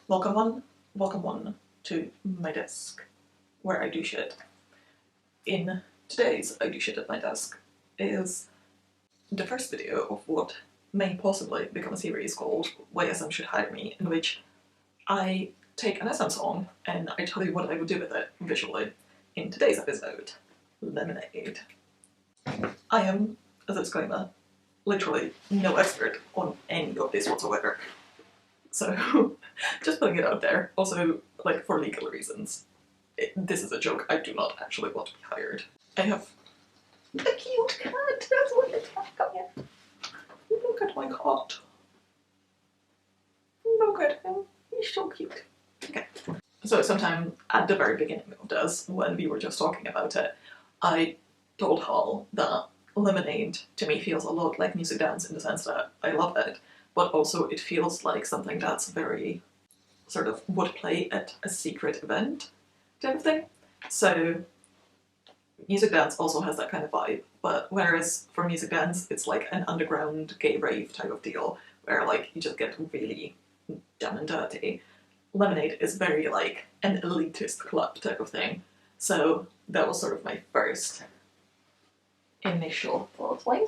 Welcome one to my desk, where I do shit. In today's I do shit at my desk is the first video of what may possibly become a series called Why SM Should Hire Me, in which I take an SM song and I tell you what I would do with it visually. In today's episode, Lemonade. I am, as a disclaimer, literally no expert on any of this whatsoever. So, just putting it out there. Also, like, for legal reasons. This is a joke. I do not actually want to be hired. I have a cute cat. That's what it's like. Come here. Look at my cat. Look at him. He's so cute. Okay. So, sometime at the very beginning of this, when we were just talking about it, I told Hal that Lemonade to me feels a lot like music dance in the sense that I love it, but also it feels like something that's very sort of would play at a secret event type of thing. So music dance also has that kind of vibe, but whereas for music dance it's like an underground gay rave type of deal where like you just get really down and dirty, Lemonade is very like an elitist club type of thing. So that was sort of my first initial thoughts. Why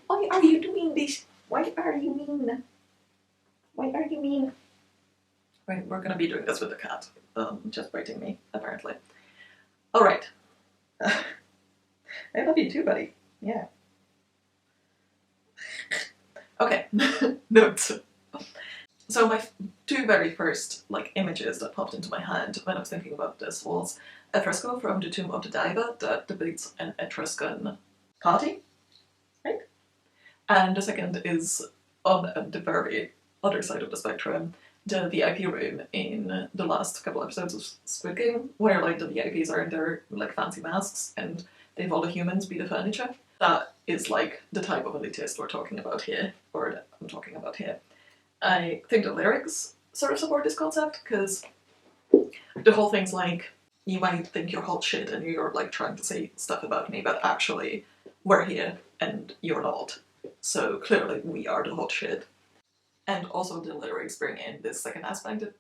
are you doing this? Why are you mean? Why are you mean? Right, we're gonna be doing this with the cat. Just biting me, apparently. Alright. I love you too, buddy. Yeah. Okay, notes. So my two very first like images that popped into my head when I was thinking about this was a fresco from the Tomb of the Diva that depicts an Etruscan party, right? And the second is on the very other side of the spectrum, the VIP room in the last couple episodes of Squid Game, where like the VIPs are in their like fancy masks and they've all the humans be the furniture. That is like the type of elitist we're talking about here, or that I'm talking about here. I think the lyrics sort of support this concept, because the whole thing's like, you might think you're hot shit and you're like trying to say stuff about me, but actually we're here and you're not. So clearly we are the hot shit. And also the lyrics bring in this second aspect that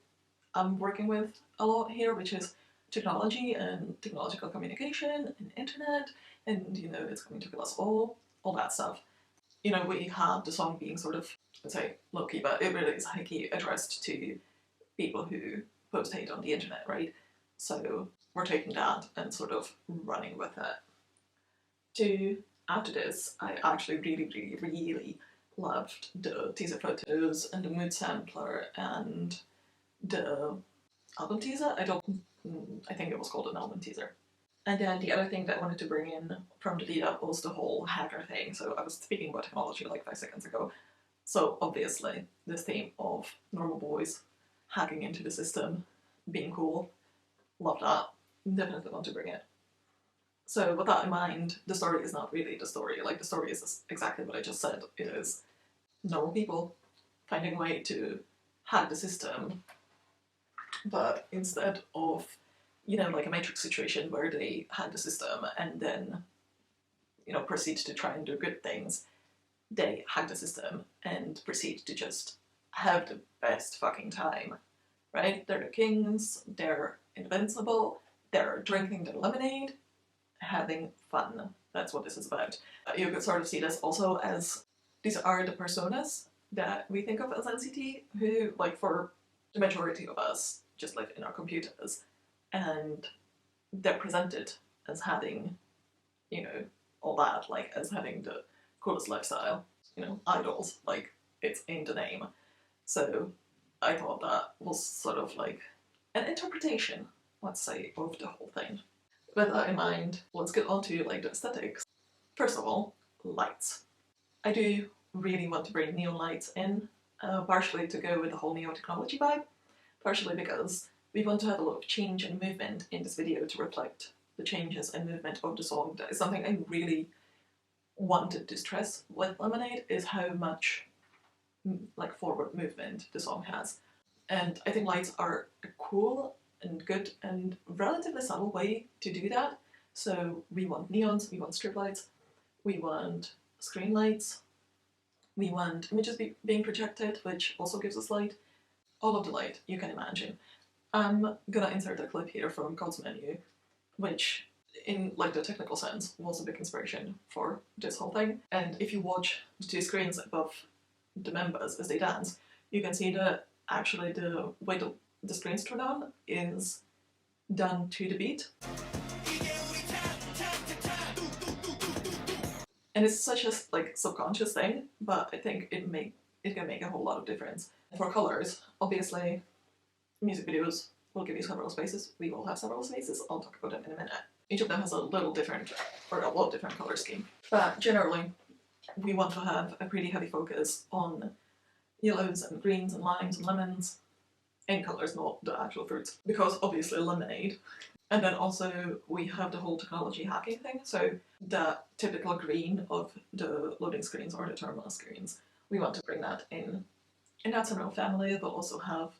I'm working with a lot here, which is technology and technological communication and internet, and you know, it's coming to kill us all that stuff. You know, we have the song being sort of, let's say, low-key, but it really is high-key addressed to people who post hate on the internet, right? So we're taking that and sort of running with it. To add to this, I actually really loved the teaser photos and the mood sampler and the album teaser. I think it was called an album teaser. And then the other thing that I wanted to bring in from the lead up was the whole hacker thing. So I was speaking about technology like 5 seconds ago. So obviously this theme of normal boys hacking into the system, being cool, love that, definitely want to bring it. So with that in mind, the story is not really the story. Like, the story is exactly what I just said. It is normal people finding a way to hack the system, but instead of, you know, like a Matrix situation where they hack the system and then, you know, proceed to try and do good things, they hack the system and proceed to just have the best fucking time, right? They're the kings, they're invincible, they're drinking their lemonade, having fun. That's what this is about. You could sort of see this also as these are the personas that we think of as NCT, who, like, for the majority of us, just live in our computers, and they're presented as having, you know, all that, like, as having the coolest lifestyle, you know, idols, like, it's in the name. So I thought that was sort of like an interpretation, let's say, of the whole thing. With that in mind, let's get on to like the aesthetics. First of all, lights. I do really want to bring neon lights in, partially to go with the whole neo-technology vibe, partially because we want to have a lot of change and movement in this video to reflect the changes and movement of the song. That is something I really wanted to stress with Lemonade, is how much like forward movement the song has. And I think lights are a cool and good and relatively subtle way to do that. So we want neons, we want strip lights, we want screen lights, we want images being projected, which also gives us light. all of the light you can imagine. I'm gonna insert a clip here from God's Menu, which in like the technical sense was a big inspiration for this whole thing. And if you watch the two screens above the members as they dance, you can see that actually the way the screens turn on is done to the beat. And it's such a like subconscious thing, but I think it can make a whole lot of difference. For colors, obviously, music videos will give you several spaces. We will have several spaces. I'll talk about them in a minute. Each of them has a little different, or a lot different color scheme. But generally, we want to have a pretty heavy focus on yellows and greens and limes and lemons, in colors, not the actual fruits, because obviously lemonade. And then also we have the whole technology hacking thing, so the typical green of the loading screens or the terminal screens, we want to bring that in that similar family, but also have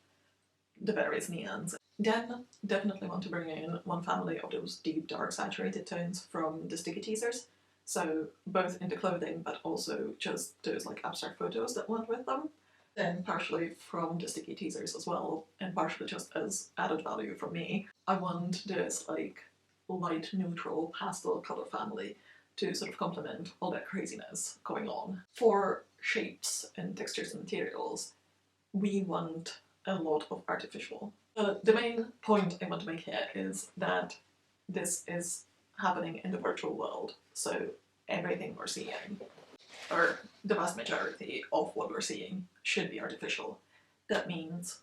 the various neons. Then definitely want to bring in one family of those deep dark saturated tones from the sticky teasers, so both in the clothing but also just those like abstract photos that went with them. Then partially from the sticky teasers as well, and partially just as added value from me, I want this like light neutral pastel color family to sort of complement all that craziness going on. For shapes and textures and materials, we want a lot of artificial. The main point I want to make here is that this is happening in the virtual world, so everything we're seeing, or the vast majority of what we're seeing, should be artificial. That means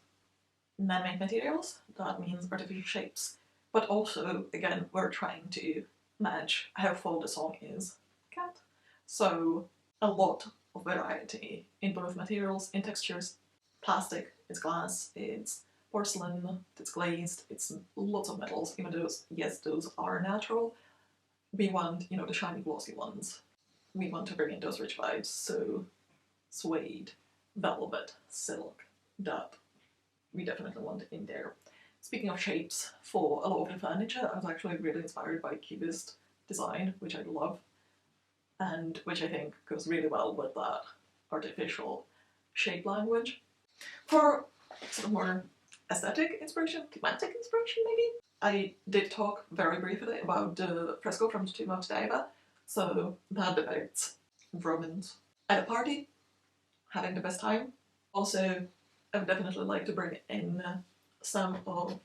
man-made materials, that means artificial shapes, but also, again, we're trying to match how full the song is. Cat. So a lot of variety in both materials, in textures. Plastic, it's glass, it's porcelain, it's glazed, it's lots of metals, even though, yes, those are natural. We want, the shiny glossy ones. We want to bring in those rich vibes, so suede, velvet, silk, that we definitely want in there. Speaking of shapes, for a lot of the furniture, I was actually really inspired by Cubist design, which I love, and which I think goes really well with that artificial shape language. For sort of more aesthetic inspiration, thematic inspiration maybe, I did talk very briefly about the fresco from the Tomb of Diva, so that depicts Romans at a party, having the best time. Also, I would definitely like to bring in some of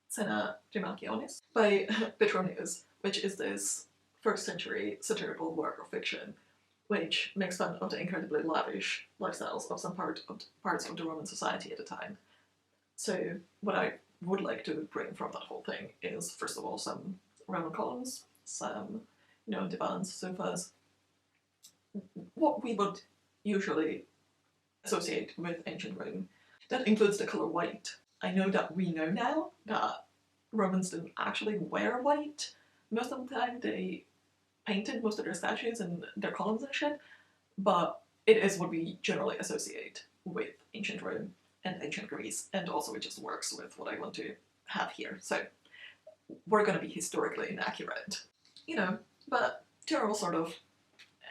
Cena Gemalchionis by Petronius, which is this 1st century satirical work of fiction which makes fun of the incredibly lavish lifestyles of some parts of the Roman society at the time. So what I would like to bring from that whole thing is, first of all, some Roman columns, some, divans, sofas, what we would usually associate with ancient Rome. That includes the color white. I know that we know now that Romans didn't actually wear white. Most of the time they painted most of their statues and their columns and shit, but it is what we generally associate with ancient Rome and ancient Greece, and also it just works with what I want to have here. So we're going to be historically inaccurate, but general sort of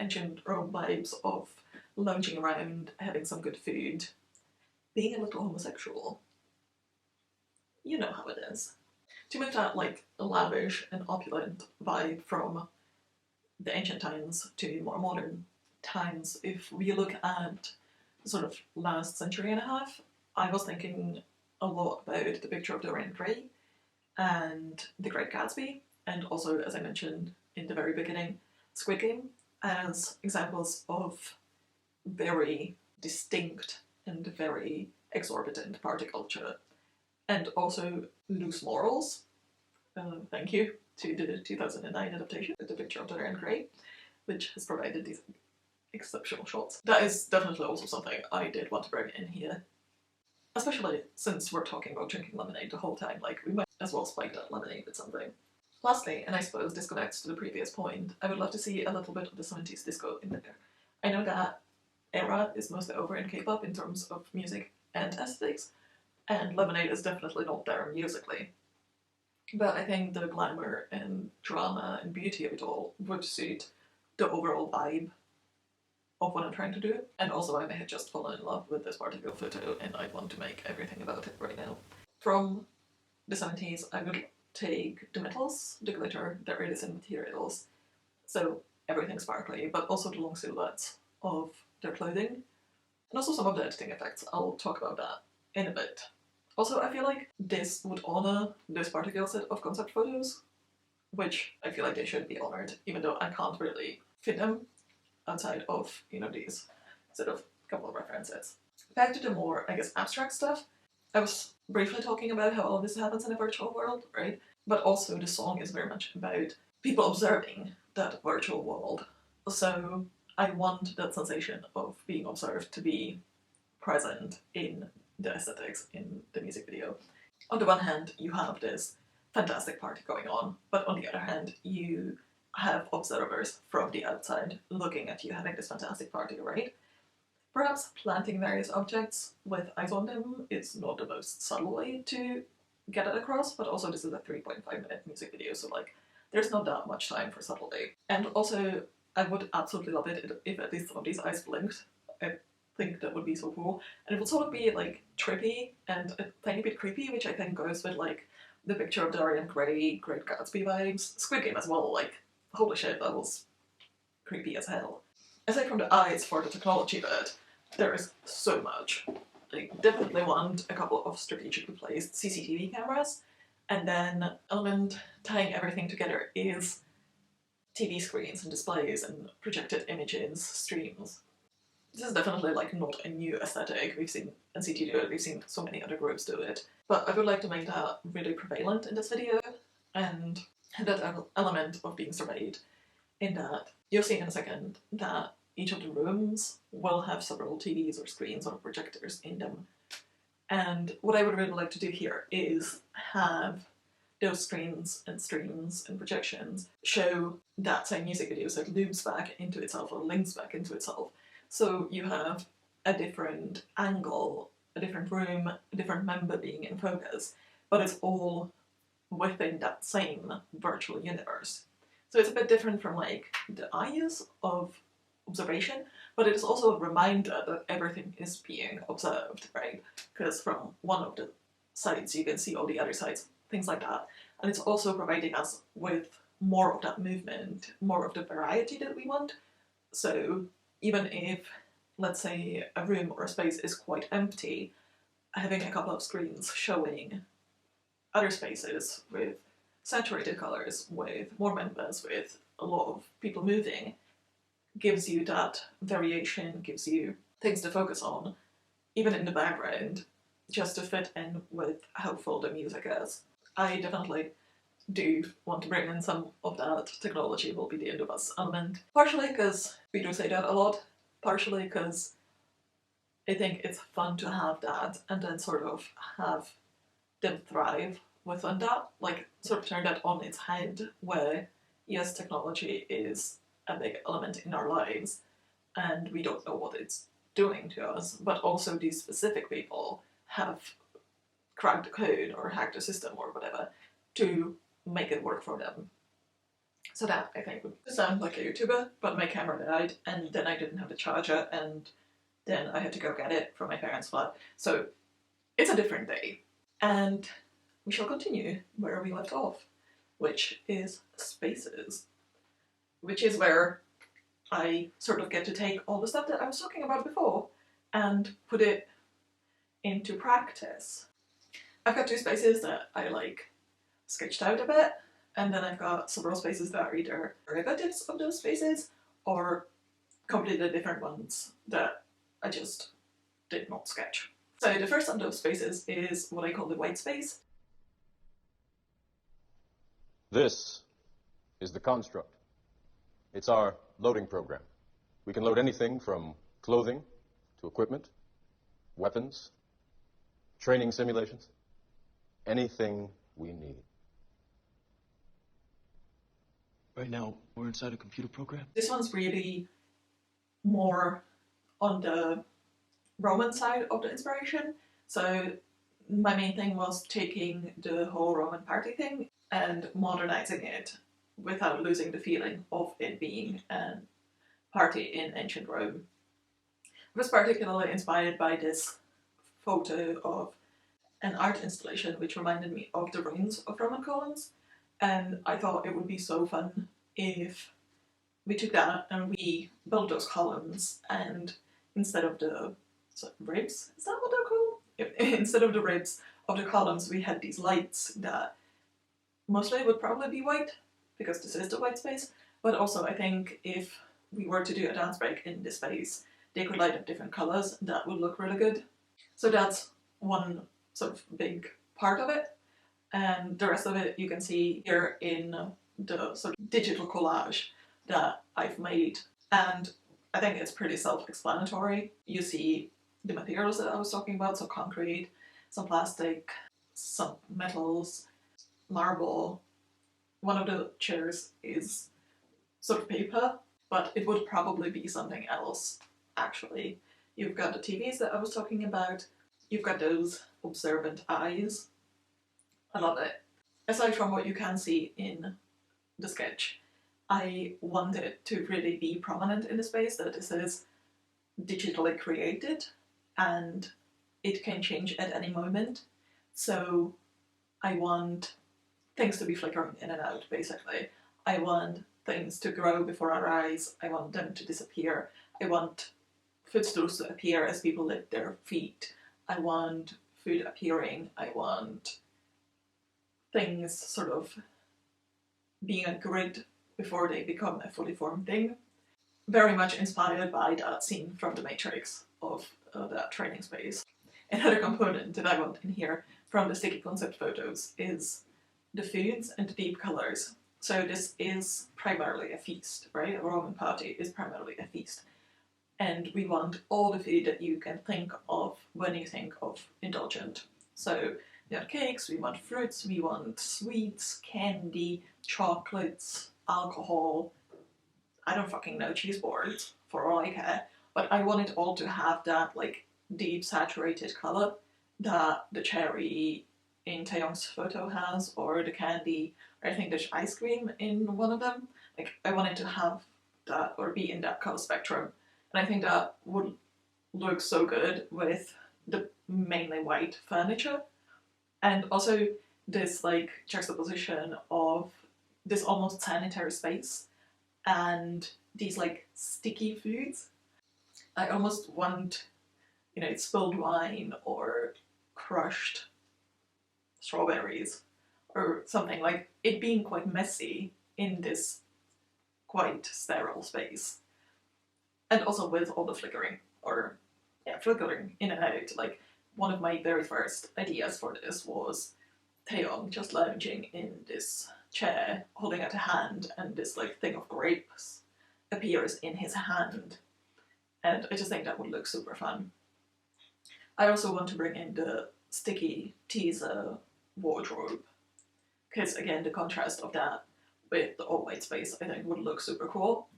ancient Rome vibes of lounging around, having some good food, being a little homosexual. You know how it is. To move that like lavish and opulent vibe from the ancient times to more modern times, if we look at sort of last century and a half, I was thinking a lot about The Picture of Dorian Gray and The Great Gatsby, and also, as I mentioned in the very beginning, Squid Game, as examples of very distinct and very exorbitant party culture, and also loose morals. Thank you to the 2009 adaptation of The Picture of Dorian Gray, which has provided these exceptional shots. That is definitely also something I did want to bring in here, especially since we're talking about drinking lemonade the whole time, like we might as well spike that lemonade with something. Lastly, and I suppose this connects to the previous point, I would love to see a little bit of the 70s disco in there. I know that era is mostly over in K-pop in terms of music and aesthetics, and lemonade is definitely not there musically. But I think the glamour and drama and beauty of it all would suit the overall vibe of what I'm trying to do. And also I may have just fallen in love with this particular photo and I want to make everything about it right now. From the 70s, I would take the metals, the glitter, the iridescent materials, so everything sparkly, but also the long silhouettes of their clothing, and also some of the editing effects. I'll talk about that in a bit. Also, I feel like this would honor this particular set of concept photos, which I feel like they should be honored, even though I can't really fit them outside of, these sort of couple of references. Back to the more, I guess, abstract stuff. I was briefly talking about how all this happens in a virtual world, right? But also the song is very much about people observing that virtual world. So I want that sensation of being observed to be present in the aesthetics in the music video. On the one hand, you have this fantastic party going on, but on the other hand, you have observers from the outside looking at you having this fantastic party, right? Perhaps planting various objects with eyes on them is not the most subtle way to get it across, but also this is a 3.5-minute music video, so like there's not that much time for subtlety. And also, I would absolutely love it if at least some of these eyes blinked. I think that would be so cool. And it would sort of be like trippy and a tiny bit creepy, which I think goes with like the picture of Dorian Gray, Great Gatsby vibes. Squid Game as well, like holy shit, that was creepy as hell. Aside from the eyes for the technology bit, there is so much. I definitely want a couple of strategically placed CCTV cameras, and then element tying everything together is TV screens and displays and projected images, streams. This is definitely like not a new aesthetic. We've seen NCT do it, we've seen so many other groups do it. But I would like to make that really prevalent in this video, and that element of being surveyed in that you'll see in a second that each of the rooms will have several TVs or screens or projectors in them. And what I would really like to do here is have those screens and streams and projections show that same music video, so it loops back into itself or links back into itself. So you have a different angle, a different room, a different member being in focus, but it's all within that same virtual universe. So it's a bit different from like the eyes of observation, but it is also a reminder that everything is being observed, right? Because from one of the sides you can see all the other sides, things like that. And it's also providing us with more of that movement, more of the variety that we want. So even if, let's say, a room or a space is quite empty, having a couple of screens showing other spaces with saturated colors, with more members, with a lot of people moving, gives you that variation, gives you things to focus on, even in the background, just to fit in with how full the music is. I definitely do want to bring in some of that technology will be the end of us element. Partially because we do say that a lot, partially because I think it's fun to have that and then sort of have them thrive within that, like sort of turn that on its head where yes, technology is a big element in our lives and we don't know what it's doing to us, but also these specific people have cracked the code or hacked the system or whatever to make it work for them. So that, I think, would sound like a YouTuber, but my camera died and then I didn't have the charger and then I had to go get it from my parents' flat. So it's a different day. And we shall continue where we left off, which is spaces. Which is where I sort of get to take all the stuff that I was talking about before and put it into practice. I've got two spaces that I like sketched out a bit, and then I've got several spaces that are either derivatives of those spaces or completely different ones that I just did not sketch. So the first of those spaces is what I call the white space. This is the construct. It's our loading program. We can load anything from clothing to equipment, weapons, training simulations, anything we need. Right now, we're inside a computer program. This one's really more on the Roman side of the inspiration. So my main thing was taking the whole Roman party thing and modernizing it without losing the feeling of it being a party in ancient Rome. I was particularly inspired by this photo of an art installation which reminded me of the ruins of Roman columns, and I thought it would be so fun if we took that and we built those columns, and instead of the ribs, is that what they're called? Instead of the ribs of the columns, we had these lights that mostly would probably be white, because this is the white space, but also I think if we were to do a dance break in this space, they could light up different colours, that would look really good. So that's one sort of big part of it, and the rest of it you can see here in the sort of digital collage that I've made, and I think it's pretty self-explanatory. You see the materials that I was talking about, so concrete, some plastic, some metals, marble. One of the chairs is sort of paper, but it would probably be something else actually. You've got the TVs that I was talking about, you've got those observant eyes. I love it. Aside from what you can see in the sketch, I want it to really be prominent in the space that this is digitally created and it can change at any moment. So I want things to be flickering in and out, basically. I want things to grow before our eyes. I want them to disappear. I want footstools to appear as people lift their feet. I want food appearing. I want things sort of being a grid before they become a fully formed thing. Very much inspired by that scene from The Matrix of that training space. Another component that I want in here from the sticky concept photos is the foods and the deep colours. So this is primarily a feast, right? A Roman party is primarily a feast. And we want all the food that you can think of when you think of indulgent. So we want cakes, we want fruits, we want sweets, candy, chocolates, alcohol, I don't fucking know, cheese boards, for all I care. But I want it all to have that like deep saturated colour that the cherry in Taeyong's photo has, or the candy, or I think there's ice cream in one of them. Like, I want it to have that, or be in that colour spectrum. And I think that would look so good with the mainly white furniture. And also this like juxtaposition of this almost sanitary space and these like sticky foods. I almost want, you know, spilled wine or crushed strawberries or something, like it being quite messy in this quite sterile space. And also with all the flickering, or yeah, flickering in and out. Like, one of my very first ideas for this was Taeyong just lounging in this chair, holding out a hand, and this like thing of grapes appears in his hand. And I just think that would look super fun. I also want to bring in the sticky teaser wardrobe, because again, the contrast of that with the all-white space I think would look super cool.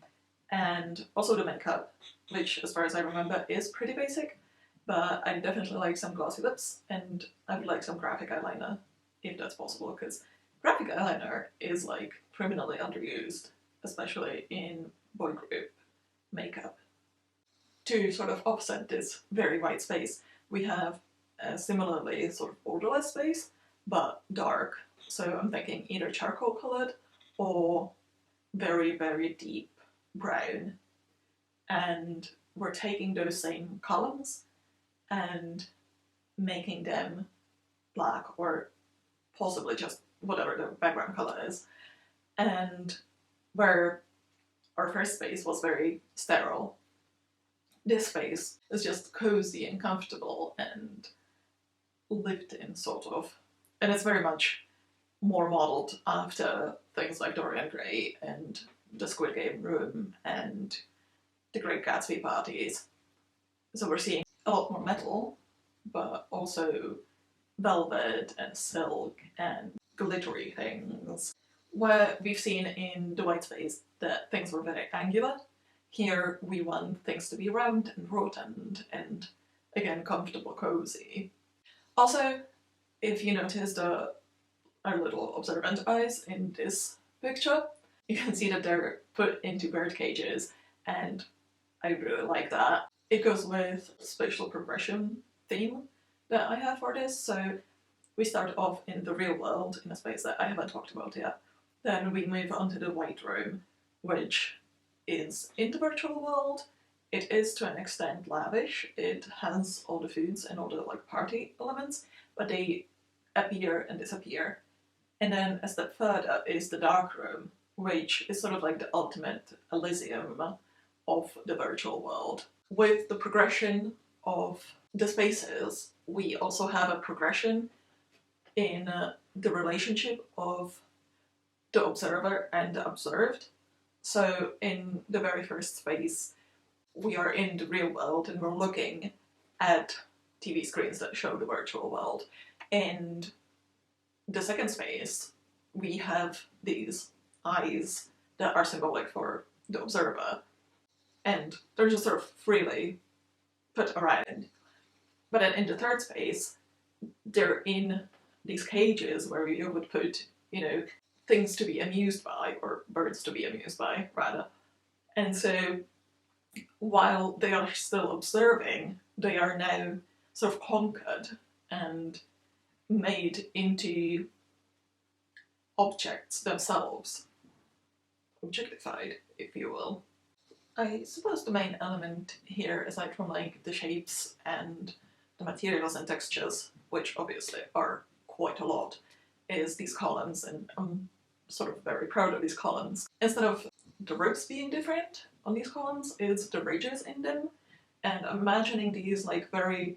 And also the makeup, which as far as I remember is pretty basic, but I definitely like some glossy lips, and I would like some graphic eyeliner if that's possible, because graphic eyeliner is like criminally underused, especially in boy group makeup. To sort of offset this very white space, we have a similarly sort of borderless space, but dark. So I'm thinking either charcoal colored or very, very deep brown. And we're taking those same columns and making them black, or possibly just whatever the background color is. And where our first space was very sterile, this space is just cozy and comfortable and lived in, sort of. And it's very much more modelled after things like Dorian Gray and the Squid Game room and the Great Gatsby parties. So we're seeing a lot more metal, but also velvet and silk and glittery things. Where we've seen in the white space that things were very angular, here we want things to be round and rotund and, again, comfortable, cozy. Also, if you notice our little observant eyes in this picture, you can see that they're put into bird cages, and I really like that. It goes with spatial progression theme that I have for this. So we start off in the real world in a space that I haven't talked about yet. Then we move on to the White Room, which is in the virtual world. It is to an extent lavish. It has all the foods and all the like party elements, but they appear and disappear. And then a step further is the Dark Room, which is sort of like the ultimate Elysium of the virtual world. With the progression of the spaces, we also have a progression in the relationship of the observer and the observed. So in the very first space, we are in the real world and we're looking at TV screens that show the virtual world. And the second space, we have these eyes that are symbolic for the observer, and they're just sort of freely put around. But then in the third space, they're in these cages where you would put, things to be amused by, or birds to be amused by, rather. And so while they are still observing, they are now sort of conquered and made into objects themselves, objectified, if you will. I suppose the main element here, aside from like the shapes and the materials and textures, which obviously are quite a lot, is these columns, and I'm sort of very proud of these columns. Instead of the roofs being different on these columns, it's the ridges in them, and I'm imagining these like very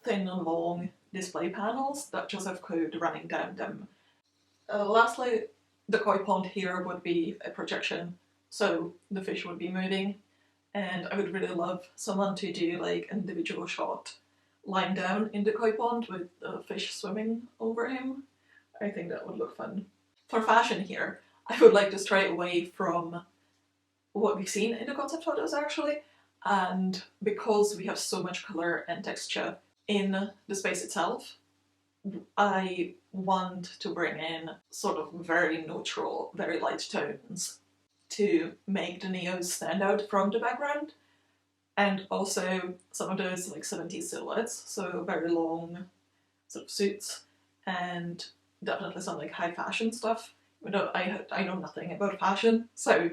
thin and long display panels that just have code running down them. Lastly, the koi pond here would be a projection, so the fish would be moving, and I would really love someone to do like an individual shot lying down in the koi pond with the fish swimming over him. I think that would look fun. For fashion here, I would like to stray away from what we've seen in the concept photos actually, and because we have so much colour and texture in the space itself, I want to bring in sort of very neutral, very light tones to make the neos stand out from the background, and also some of those like 70s silhouettes, so very long sort of suits, and definitely some like high fashion stuff. You know, I know nothing about fashion, so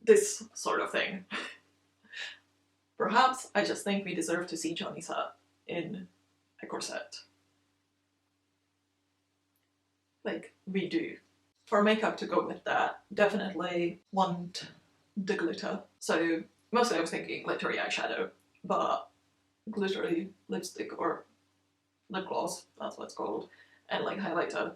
this sort of thing. Perhaps I just think we deserve to see Johnny Sa in a corset. Like, we do. For makeup to go with that, definitely want the glitter. So mostly I was thinking glittery eyeshadow, but glittery lipstick or lip gloss, that's what it's called, and like highlighter,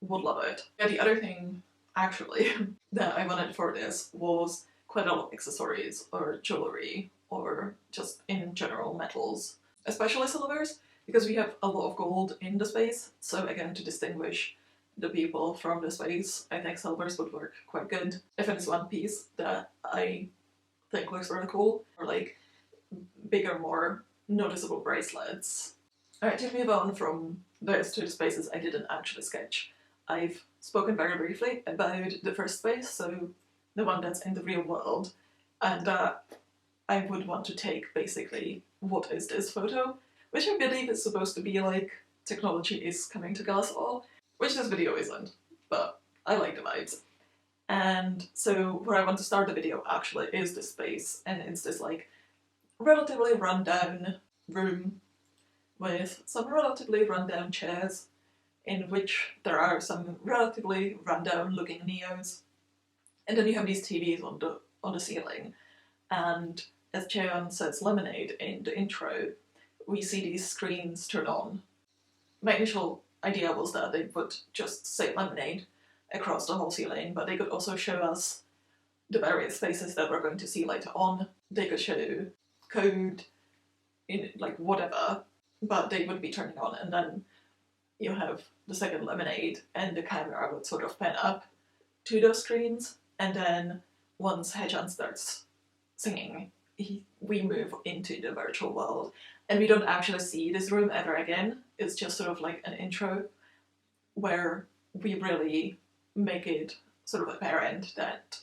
would love it. Yeah, the other thing actually that I wanted for this was quite a lot of accessories or jewellery or just in general metals, especially silvers, because we have a lot of gold in the space, so again to distinguish the people from the space, I think silvers would work quite good. If it's one piece that I think looks really cool, or like bigger, more noticeable bracelets. Alright, to move on from those to the spaces I didn't actually sketch, I've spoken very briefly about the first space, so the one that's in the real world, and I would want to take basically what is this photo, which I believe is supposed to be like technology is coming to us all, which this video isn't, but I like the vibes. And so where I want to start the video actually is this space, and it's this like relatively rundown room with some relatively rundown chairs in which there are some relatively rundown looking neos. And then you have these TVs on the ceiling, and as Cheon says lemonade in the intro, we see these screens turn on. My initial idea was that they would just say lemonade across the whole ceiling, but they could also show us the various spaces that we're going to see later on. They could show code, in like whatever, but they would be turning on, and then you have the second lemonade and the camera would sort of pan up to those screens, and then once Haechan starts singing, we move into the virtual world, and we don't actually see this room ever again. It's just sort of like an intro where we really make it sort of apparent that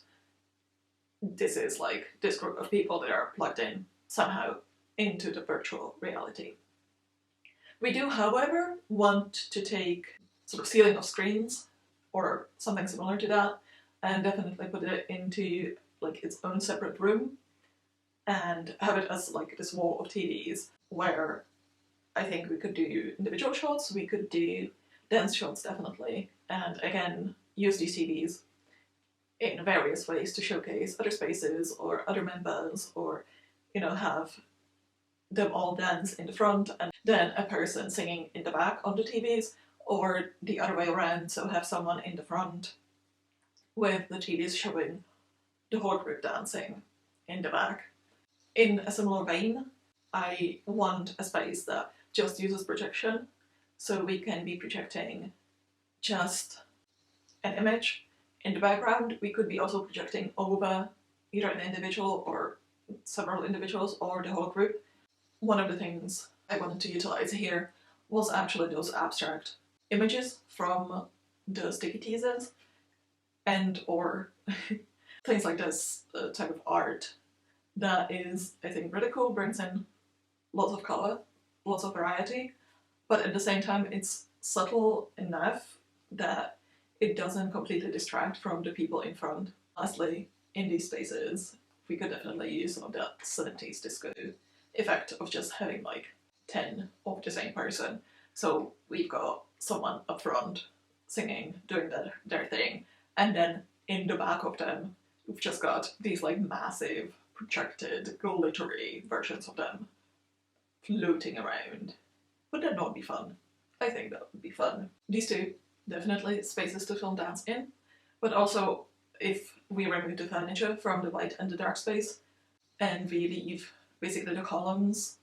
this is like this group of people that are plugged in somehow into the virtual reality. We do, however, want to take sort of ceiling of screens or something similar to that and definitely put it into like its own separate room and have it as like this wall of TVs where I think we could do individual shots, we could do dance shots definitely, and again use these TVs in various ways to showcase other spaces or other members, or have them all dance in the front and then a person singing in the back on the TVs, or the other way around, so have someone in the front with the TVs showing the whole group dancing in the back. In a similar vein, I want a space that just uses projection, so we can be projecting just an image in the background. We could be also projecting over either an individual or several individuals or the whole group. One of the things I wanted to utilize here was actually those abstract images from the sticky teasers and or things like this type of art that is, I think, really cool, brings in lots of colour, lots of variety, but at the same time it's subtle enough that it doesn't completely distract from the people in front. Lastly, in these spaces, we could definitely use some of that 70s disco effect of just having like 10 of the same person. So we've got someone up front singing, doing their thing, and then in the back of them, we've just got these like massive, projected, glittery versions of them floating around. Would that not be fun? I think that would be fun. These two, definitely spaces to film dance in, but also if we remove the furniture from the light and the dark space and we leave basically the columns,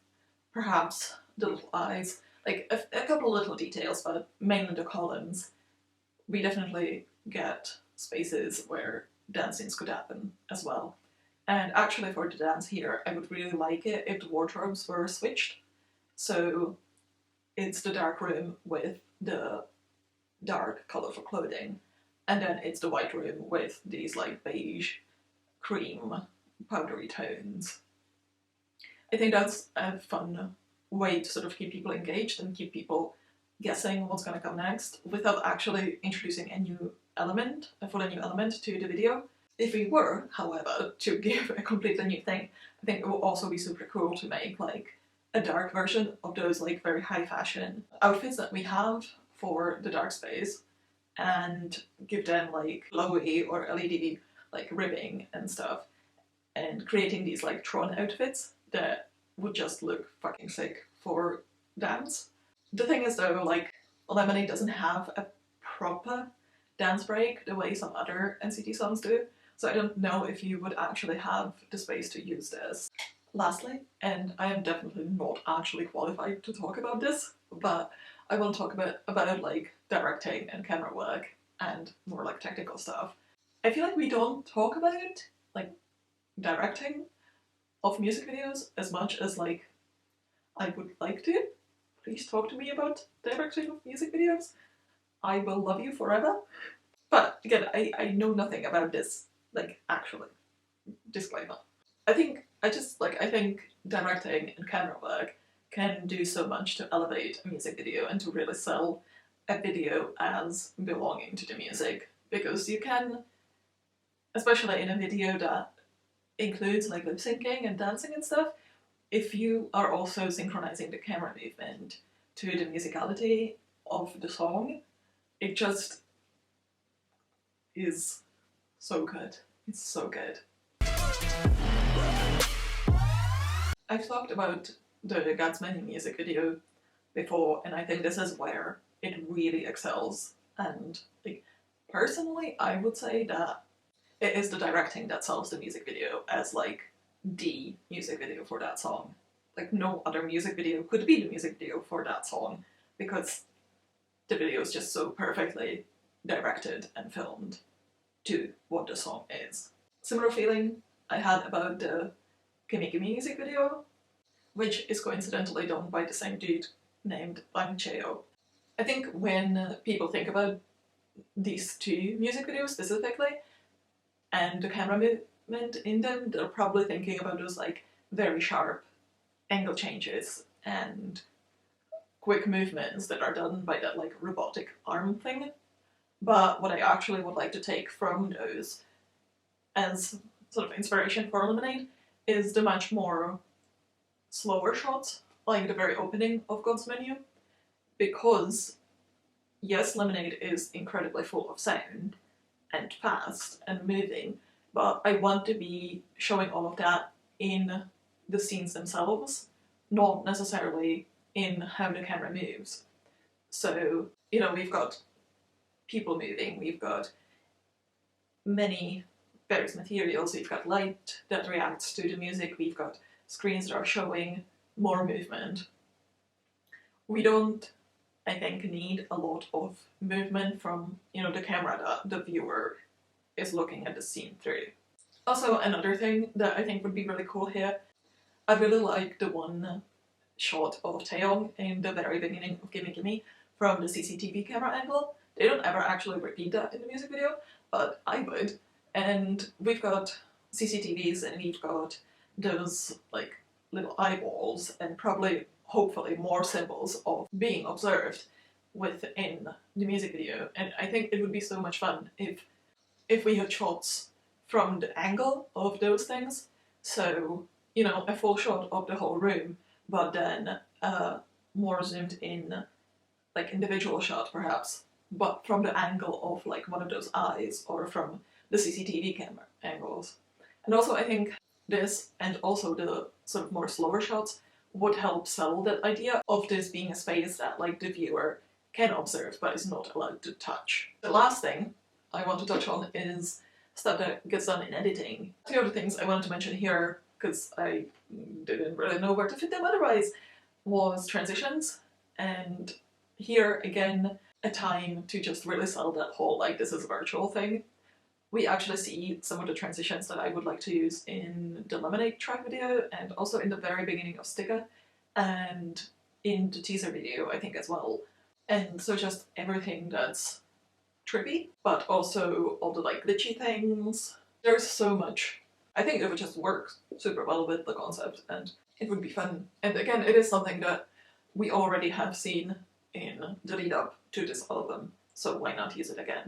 perhaps the little eyes, like a couple little details, but mainly the columns, we definitely get spaces where dancings could happen as well. And actually for the dance here, I would really like it if the wardrobes were switched. So it's the dark room with the dark colourful clothing, and then it's the white room with these like beige, cream, powdery tones. I think that's a fun way to sort of keep people engaged and keep people guessing what's going to come next without actually introducing a fully new element to the video. If we were, however, to give a completely new thing, I think it would also be super cool to make like a dark version of those like very high fashion outfits that we have for the dark space and give them like glowy or LED like ribbing and stuff, and creating these like Tron outfits that would just look fucking sick for dance. The thing is though, like Lemonade doesn't have a proper dance break the way some other NCT songs do, so I don't know if you would actually have the space to use this. Lastly, and I am definitely not actually qualified to talk about this, but I want to talk about like directing and camera work and more like technical stuff. I feel like we don't talk about like directing of music videos as much as like I would like to. Please talk to me about directing of music videos. I will love you forever. But again, I know nothing about this, like actually. Disclaimer. I think directing and camera work can do so much to elevate a music video and to really sell a video as belonging to the music, because you can, especially in a video that includes like lip syncing and dancing and stuff, if you are also synchronizing the camera movement to the musicality of the song, it just is so good. It's so good. I've talked about the God's Menu music video before, and I think this is where it really excels. And like, personally, I would say that it is the directing that sells the music video as like the music video for that song. Like no other music video could be the music video for that song, because the video is just so perfectly directed and filmed to what the song is. Similar feeling I had about the Gimme Gimme music video, which is coincidentally done by the same dude named Bang Cheo. I think when people think about these two music videos specifically, and the camera equipment in them, they're probably thinking about those like very sharp angle changes and quick movements that are done by that like robotic arm thing. But what I actually would like to take from those as sort of inspiration for Lemonade is the much more slower shots, like the very opening of God's Menu, because yes, Lemonade is incredibly full of sound and fast and moving, but I want to be showing all of that in the scenes themselves, not necessarily in how the camera moves. So, you know, we've got people moving, we've got many various materials, we've got light that reacts to the music, we've got screens that are showing more movement. We don't, I think, need a lot of movement from, you know, the camera that the viewer is looking at the scene through. Also, another thing that I think would be really cool here, I really like the one shot of Taeyong in the very beginning of Gimme Gimme from the CCTV camera angle. They don't ever actually repeat that in the music video, but I would. And we've got CCTVs and we've got those like little eyeballs and probably, hopefully, more symbols of being observed within the music video. And I think it would be so much fun if we had shots from the angle of those things. So, you know, a full shot of the whole room, but then more zoomed in, like individual shot perhaps, but from the angle of like one of those eyes or from the CCTV camera angles. And also I think this and also the sort of more slower shots would help sell that idea of this being a space that like the viewer can observe but is not allowed to touch. The last thing I want to touch on is stuff that gets done in editing. Two other things I wanted to mention here, because I didn't really know where to fit them otherwise, was transitions. And here again, a time to just really sell that whole like this is a virtual thing. We actually see some of the transitions that I would like to use in the Lemonade track video and also in the very beginning of Sticka and in the teaser video I think as well. And so just everything that's trippy, but also all the like glitchy things. There's so much. I think it would just work super well with the concept and it would be fun. And again, it is something that we already have seen in the lead up to this album, so why not use it again?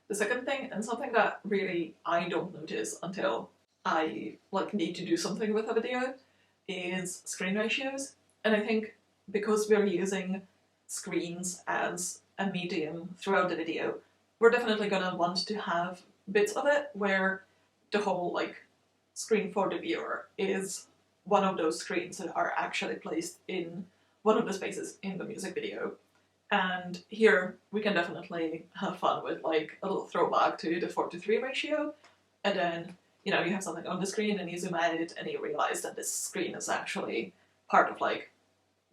The second thing, and something that really I don't notice until I like need to do something with a video, is screen ratios. And I think because we're using screens as a medium throughout the video, we're definitely gonna want to have bits of it where the whole like screen for the viewer is one of those screens that are actually placed in one of the spaces in the music video. And here we can definitely have fun with like a little throwback to the 4:3 ratio, and then, you know, you have something on the screen and you zoom out and you realize that this screen is actually part of like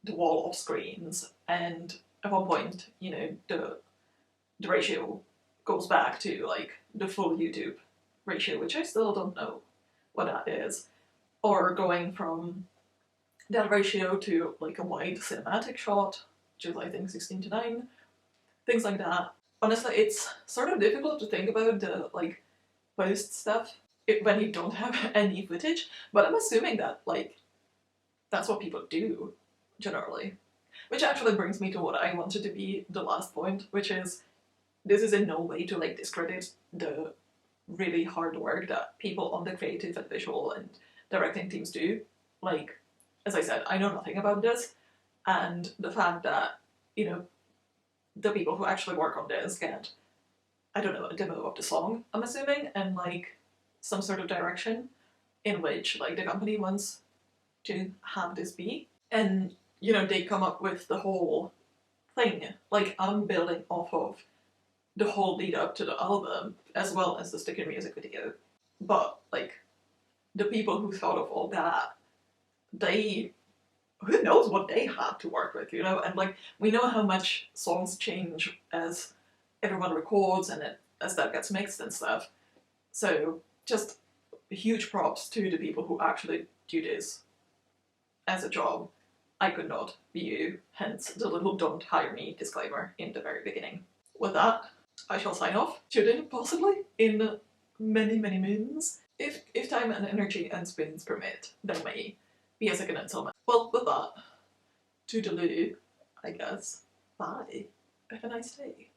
the wall of screens, and at one point, you know, the ratio goes back to like the full YouTube ratio, which I still don't know what that is, or going from that ratio to like a wide cinematic shot, which is I think 16:9, things like that. Honestly, it's sort of difficult to think about the like post stuff when you don't have any footage, but I'm assuming that like that's what people do generally. Which actually brings me to what I wanted to be the last point, which is this is in no way to like discredit the really hard work that people on the creative and visual and directing teams do. Like, as I said, I know nothing about this, and the fact that, you know, the people who actually work on this get, I don't know, a demo of the song, I'm assuming, and like some sort of direction in which like the company wants to have this be. And, you know, they come up with the whole thing. Like, I'm building off of the whole lead up to the album as well as the Sticker music video. But like the people who thought of all that, who knows what they had to work with, you know? And like we know how much songs change as everyone records and as that gets mixed and stuff. So just huge props to the people who actually do this as a job. I could not be you, hence the little don't hire me disclaimer in the very beginning. With that, I shall sign off. Tune in, possibly, in many, many moons. If time and energy and spoons permit, there may be a second installment. Well, with that, toodaloo, I guess. Bye. Have a nice day.